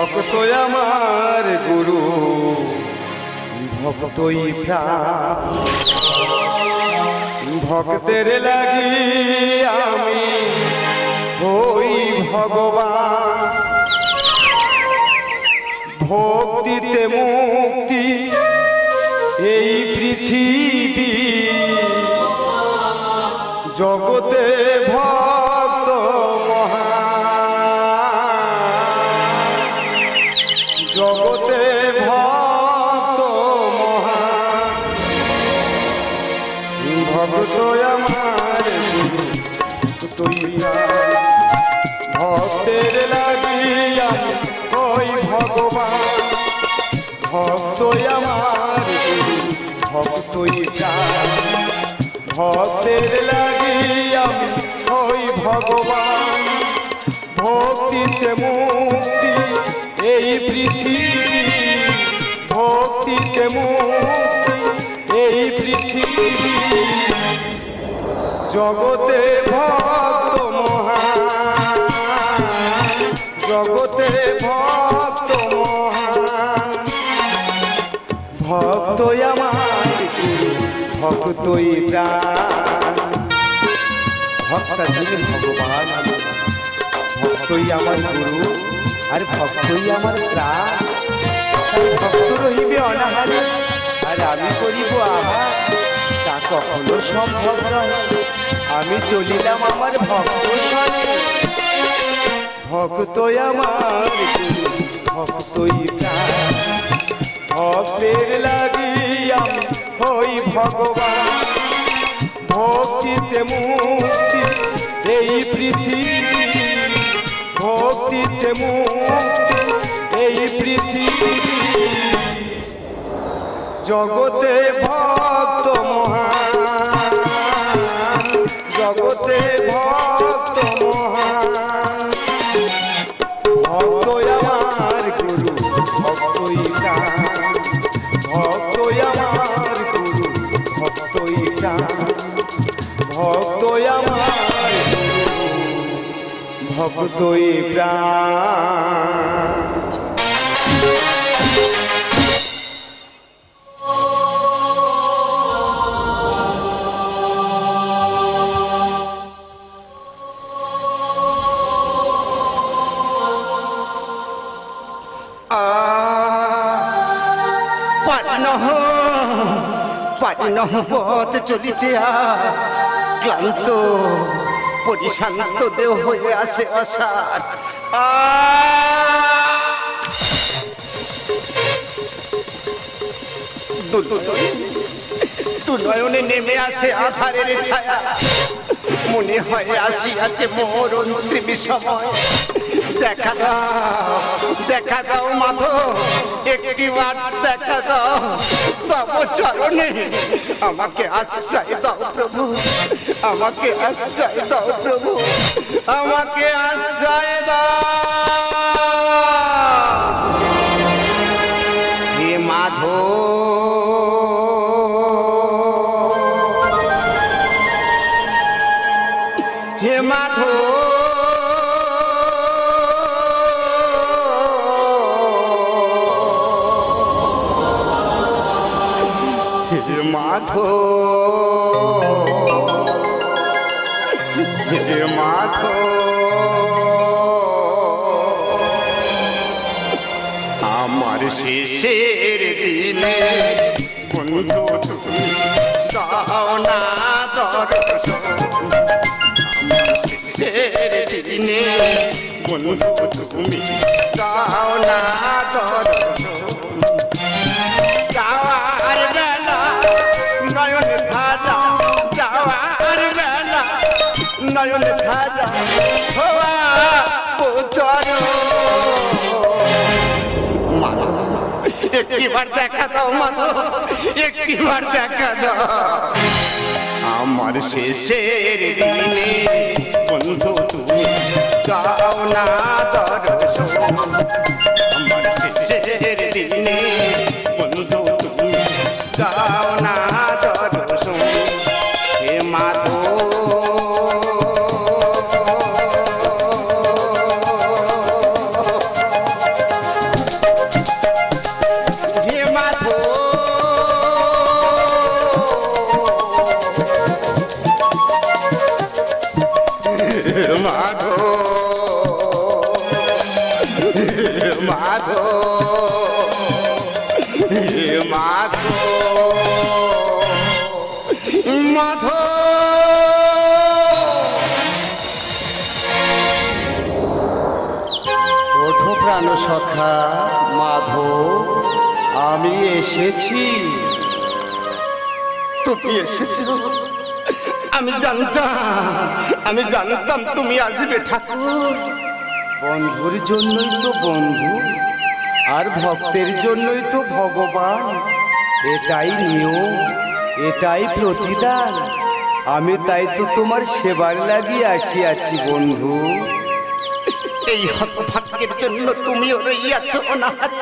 ভক্ত আমার গুরু ভক্তই প্রাণ ভক্তের লাগি আমি হই ভগবান ভক্তিতে মুক্তি এই পৃথিবী জগতে ভক্ত মহান জগতে ভক্ত মহান ভক্ত আমার তুই ভক্তের লাগিয়া ওই ভগবান ভক্ত আমার ভক্তই প্রাণ ভক্তের লাগিয়া ওই ভগবান ভক্তিতে মুক্তি এই পৃথিবী ভক্তিতে মুক্তি এই পৃথিবী জগতে ভক্ত মহান জগতে ভক্ত মহান ভক্ত আমার ভক্তই প্রাণ ভক্ত যিনি ভগবান ভক্তই আমার গুরু আর ভক্তই আমার প্রাণ ভক্ত রহিবে অনাহারে আর আমি করিব আহার তা কখনো সম্ভব নয় আমি চলিলাম আমার ভক্ত সনে ভক্তই আমার গুরু ভক্তই প্রাণ ভক্তের লাগিয়া হই ভগবান ভক্তিতে মুক্তি এই পৃথিবী ভক্তিতে মুক্তি এই পৃথিবী জগতে ভক্ত মহান জগতে ভক্ত মহান ভক্ত আমার গুরু ভক্তই প্রাণ ভক্ত আমার গুরু ভক্তই প্রাণ ভক্ত আমার গুরু ভক্তই প্রাণ পথ চলিতে ক্লান্ত পরিশান্ত দেহ হয়ে আসে অসার দুনয়নে নেমে আসে আধারের ছায়া মনে হয় আসিয়াছে মোর অন্তিম সময় দেখা দাও মাধব একটিবার দেখা দাও তব চরণে আমাকে আশ্রয় দাও প্রভু আমাকে আশ্রয় দাও প্রভু আমাকে আশ্রয় দাও হে মাধব হে মাধব হে মাধব হে মাধব আমার শেষের দিনে বন্ধু তুমি দাও না দর্শন আমার শেষের দিনে বন্ধু তুমি দাও না দর্শন যাওয়ার বেলা নয়ন ধারা যাওয়ার বেলা নয়ন ধারা হওয়া চরণ মাধব একটিবার দেখা দাও মাধব একটিবার দেখা দাও আমার শেষের দিনে বন্ধু তুমি যাও না দর্শন আমার শেষের দিনে বন্ধু তুমি যাও না দর্শন হে মাধব মাধো মাধো মাধো ওঠো প্রাণ সখা মাধব, আমি এসেছি। তুমি এসেছো? আমি জানতাম তুমি আসবে ঠাকুর। বন্ধুর জন্যই তো বন্ধু, আর ভক্তের জন্যই তো ভগবান। এটাই নিয়ম, এটাই প্রতিদান। আমি তাই তো তোমার সেবার লাগিয়ে আসিয়াছি বন্ধু। এই হতভাগ্যের জন্য তুমিও রইয়াছ অনাহারে।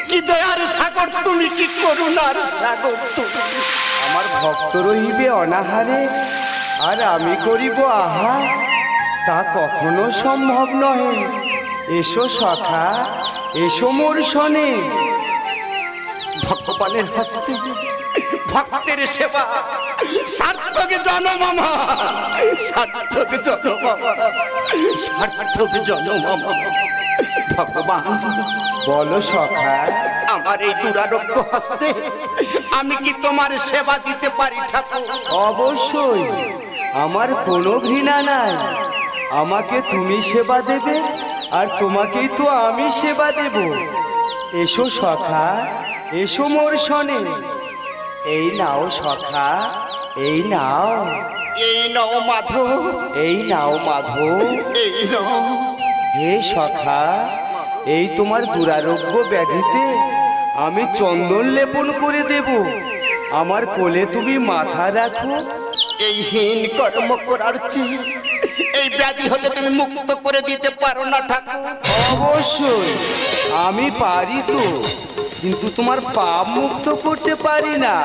কি দয়ার সাগর তুমি, কি করুণার সাগর তুমি। আমার ভক্ত রহিবে অনাহারে, আর আমি করিব আহা, তা কখনো সম্ভব নহে। এসো সখা, এসো মোর শনে। ভগবানের হস্তে ভক্তের সেবা, সার্থক জনম আমার, সার্থক জনম আমার, সার্থক জনম আমার। ভগবান বলো সখা, আমার এই দুরারোগ্য হস্তে আমি কি তোমার সেবা দিতে পারি ঠাকুর? অবশ্যই, আমার কোনো ঘৃণা নাই। আমাকে তুমি সেবা দেবে, আর তোমাকেই তো আমি সেবা দেব। এসো সখা, এসো মোর শনে। এই নাও সখা, এই নাও, এই নাও মাধব, এই নাও মাধব। এই নাও। হে সখা, এই তোমার দুরারোগ্য ব্যাধিতে আমি চন্দন লেপন করে দেব। আমার কোলে তুমি মাথা রাখো। এই হীন কর্ম করার চেয়ে এই ব্যাধি হতে তুমি মুক্ত করে দিতে পারো না ঠাকুর? অবশ্যই আমি পারি তো, কিন্তু তোমার পাপ মুক্ত করতে পারি না।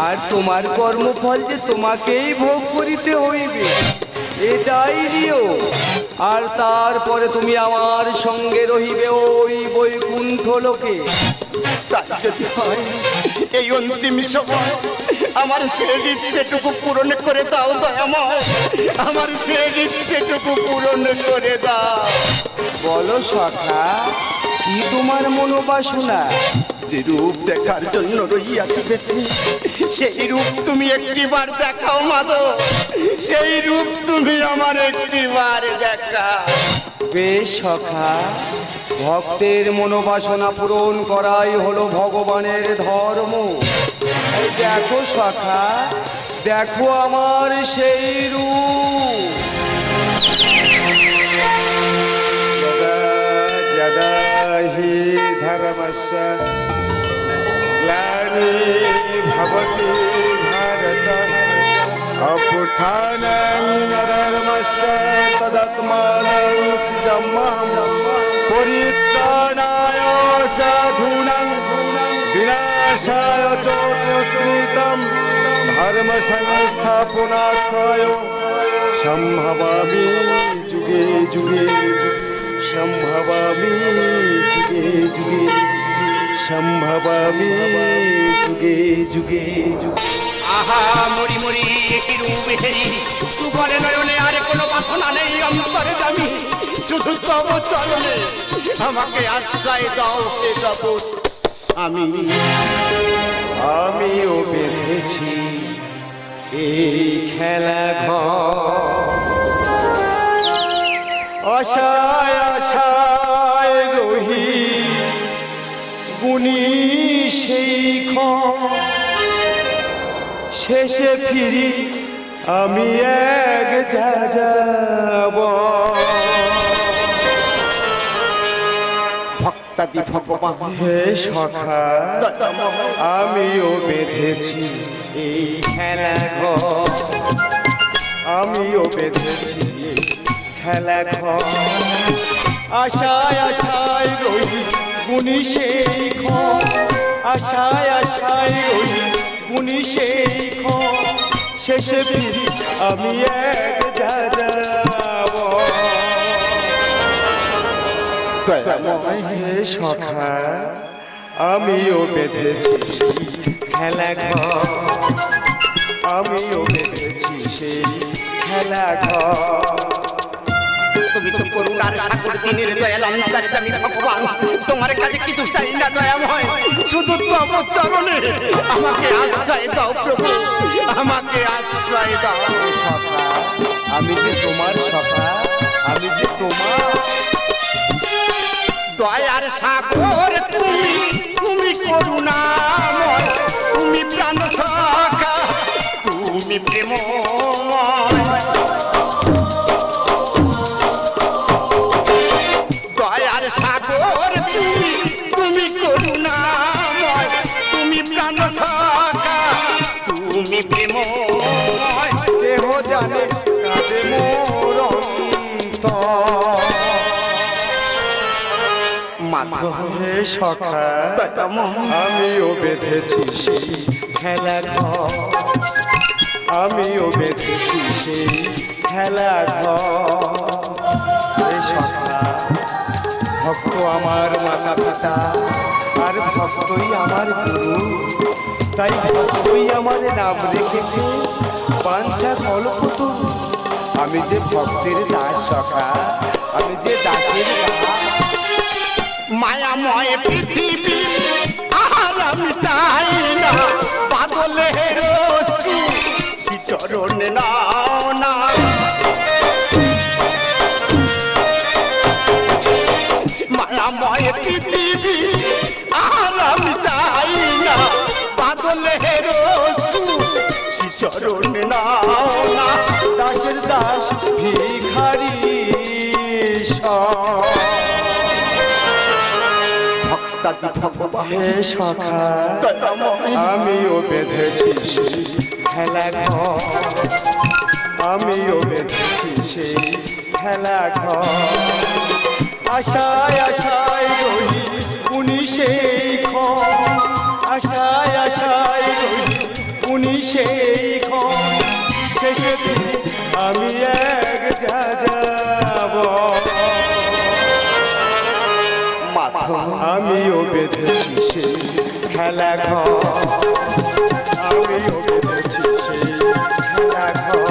আর তোমার কর্মফল যে তোমাকেই ভোগ করিতে হইবে, এটাই নিয়ম। আর তারপরে তুমি আমার সঙ্গে রহিবে ওই বৈকুণ্ঠ লোকে। তাই যদি হয় এই অন্তিম সময় আমার সে ইচ্ছেটুকু পূরণ করে দাও দয়াময়, আমার সে ইচ্ছেটুকু পূরণ করে দাও। বলো সখা, কি তোমার মনোবাসনা? যে রূপ দেখার জন্য রইয়াছি বেঁচে, সেই রূপ তুমি একটিবার দেখাও মাধব, সেই রূপ তুমি আমার একটিবার দেখা। বেশ সখা, ভক্তের মনোবাসনা পূরণ করাই হলো ভগবানের ধর্ম। এই দেখো সখা, দেখো আমার সেই রূপ। যদা হি ধর্মস্য গ্লানির্ভবতি ভারত, অভ্যুত্থানং অধর্মস্য তদাত্মাनं সৃজাম্যহम्, পরিত্রাণায় সাধূনাং বিনাশায় চ দুষ্কৃতং, ধর্ম সংস্থাপনার্থায় সম্ভবামি যুগে যুগে, সম্ভবামি যুগে যুগে, সম্ভবামি যুগে যুগে যুগে। আহা মরি মরি একই রূপ হেরি, সুফলে নয়নে আর কোনো বাসনা নেই অন্তরে দামি, শুধু তব চরণে আমাকে আশ্রয় দাও হে জগৎ। আমিও বেঁধেছি এই খেলা ঘর, আশায় আশায় রহি গুনি সেই শেষে ফিরি আমি এক যাব। ভক্তাদি ভগবান হে সখা, আমিও বেঁধেছি এই খেলা ঘর, আমিও বেঁধেছি এই খেলা ঘর, আশায় আশায় রই গুনি সেই ঘর, আশায় আশায় রই গুনি সেই ঘর, শেষে ফিরি আমি এক যাব। হে সখা, আমিও বেঁধেছি খেলা ঘর, আমিও বেঁধেছি সেই খেলা ঘর। তুমি তো করুণার সাগর দিনের দয়াল অন্তরে আমি ভগবান তোমার কাছে কিছু চাই না দয়াময় শুধু তোমার চরণে আমাকে আশ্রয় দাও প্রভু আমাকে আশ্রয় দাও সখা আমি যে তোমার সখা আমি যে তোমার দয়ার সাগর তুমি তুমি করুণাময় তুমি প্রাণ সখা তুমি প্রেমময় দয়ার সাগর তুমি তুমি করুণাময় তুমি প্রাণ সখা তুমি প্রেমময় দেহ জানে কাঁদে মোর অন্তর হে সখা আমিও বেঁধেছি সেই খেলা ঘর আমিও বেঁধেছি সেই খেলা ঘর হে সখা ভক্ত আমার মাতা পিতা আর ভক্তই আমার গুরু তাই ভক্তই আমার নাম রেখেছে বাঞ্ছা কল্পতরু আমি যে ভক্তের দাস সখা আমি যে দাসের দাস মায়াময় পৃথিবী আর আমি চাই না বাদলের চরণ নাও না মায়াময় পৃথিবী আর আমি চাই না বাদলের চরণ নাও না দাসের দাস ভিখারি হে সখা আমিও বেঁধেছি সেই খেলা ঘর আমিও বেঁধেছি সেই খেলা ঘর আশায় আশায় রহি উনি সেই ক্ষণ আশায় আশায় রহি উনি সেই ক্ষণ শেষে আমি এক যাব আমিও বেঁধেছি সেই খেলা ঘর আমিও বেঁধেছি সেই খেলা ঘর